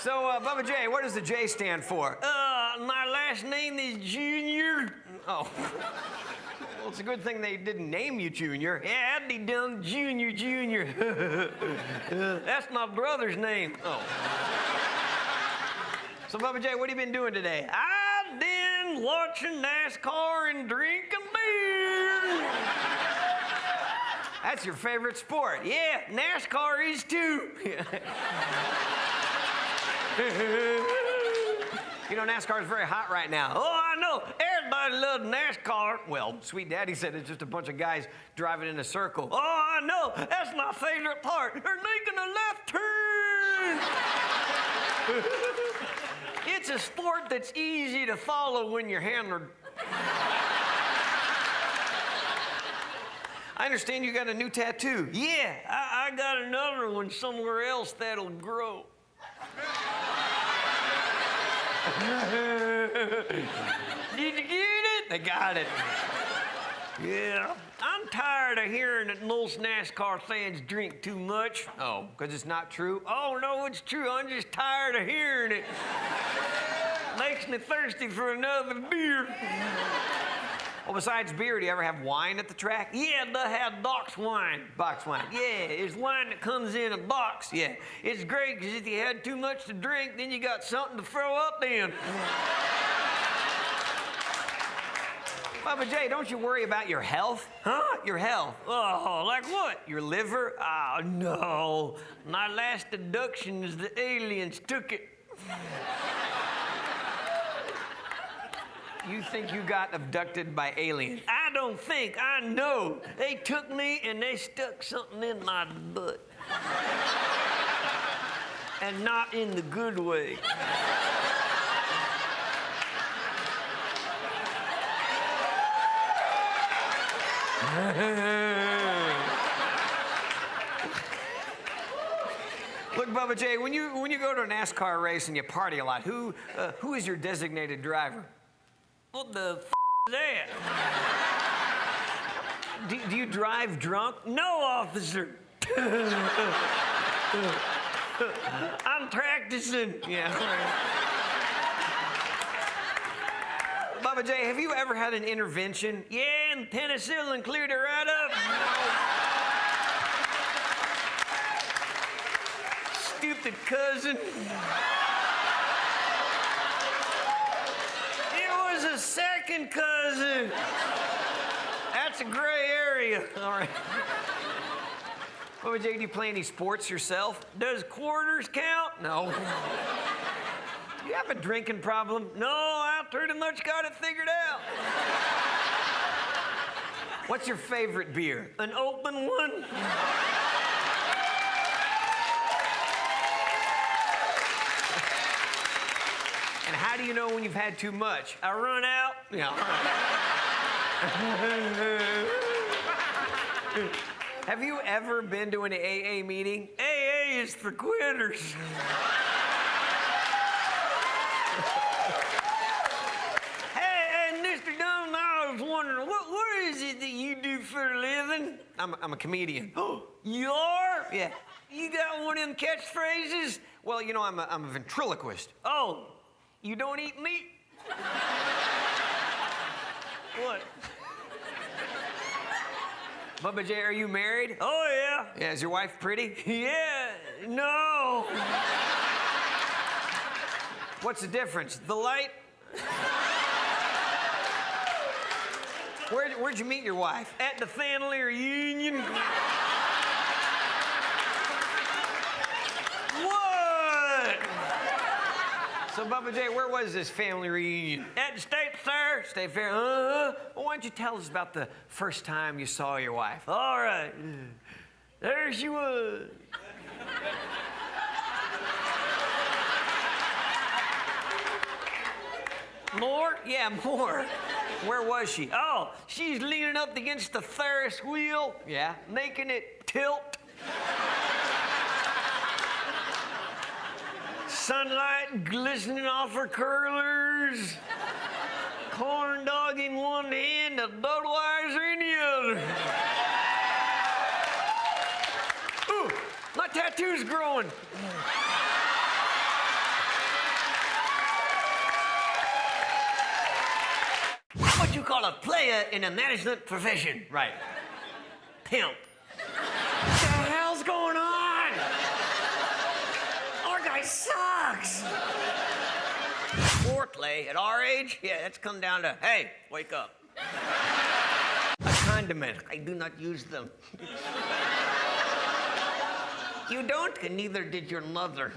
So, Bubba J, what does the J stand for? My last name is Junior. Oh. Well, it's a good thing they didn't name you Junior. Yeah, I'd be done Junior. That's my brother's name. Oh. So, Bubba J, what have you been doing today? I've been watching NASCAR and drinking beer. That's your favorite sport. Yeah, NASCAR is too. You know, NASCAR is very hot right now. Oh, I know. Everybody loves NASCAR. Well, Sweet Daddy said it's just a bunch of guys driving in a circle. Oh, I know. That's my favorite part. They're making a left turn. It's a sport that's easy to follow when you're handler. I understand you got a new tattoo. Yeah, I got another one somewhere else that'll grow. Did you get it? They got it. Yeah. I'm tired of hearing that most NASCAR fans drink too much. Oh, because it's not true? Oh, no, it's true. I'm just tired of hearing it. Makes me thirsty for another beer. Well, besides beer, do you ever have wine at the track? Yeah, they have box wine. Box wine. Yeah, it's wine that comes in a box. Yeah, it's great because if you had too much to drink, then you got something to throw up in. Bubba J, don't you worry about your health? Huh? Your health. Oh, like what? Your liver? Oh, no. My last deduction is the aliens took it. You think you got abducted by aliens? I don't think, I know. They took me and they stuck something in my butt. And not in the good way. Look, Bubba J, when you go to a NASCAR race and you party a lot, who is your designated driver? What the f is that? Do you drive drunk? No, officer. I'm practicing. Yeah. Bubba J, have you ever had an intervention? Yeah, and penicillin cleared it right up. Stupid cousin. It was a second cousin. That's a gray area. All right. Bubba J, do you play any sports yourself? Does quarters count? No. Do you have a drinking problem? No, I pretty much got it figured out. What's your favorite beer? An open one? And how do you know when you've had too much? I run out. Yeah. Have you ever been to an AA meeting? AA is for quitters. Hey, Mr. Dunn, I was wondering, what is it that you do for a living? I'm a comedian. You are? Yeah. You got one of them catchphrases? Well, you know, I'm a ventriloquist. Oh, you don't eat meat? What? Bubba J, are you married? Oh, yeah. Yeah, is your wife pretty? Yeah, no. What's the difference? The light? Where'd you meet your wife? At the family reunion. What? So, Bubba J, where was this family reunion? At the state fair. State Fair? Well, why don't you tell us about the first time you saw your wife? All right. There she was. More? Yeah, more. Where was she? Oh, she's leaning up against the Ferris wheel. Yeah? Making it tilt. Sunlight glistening off her curlers. Corn dog in one hand, a Budweiser in the other. Ooh, my tattoo's growing. call a player in a management profession? Right. Pimp. What the hell's going on? Our guy sucks. Foreplay at our age? Yeah, that's come down to, hey, wake up. A condiment. I do not use them. You don't, and neither did your mother.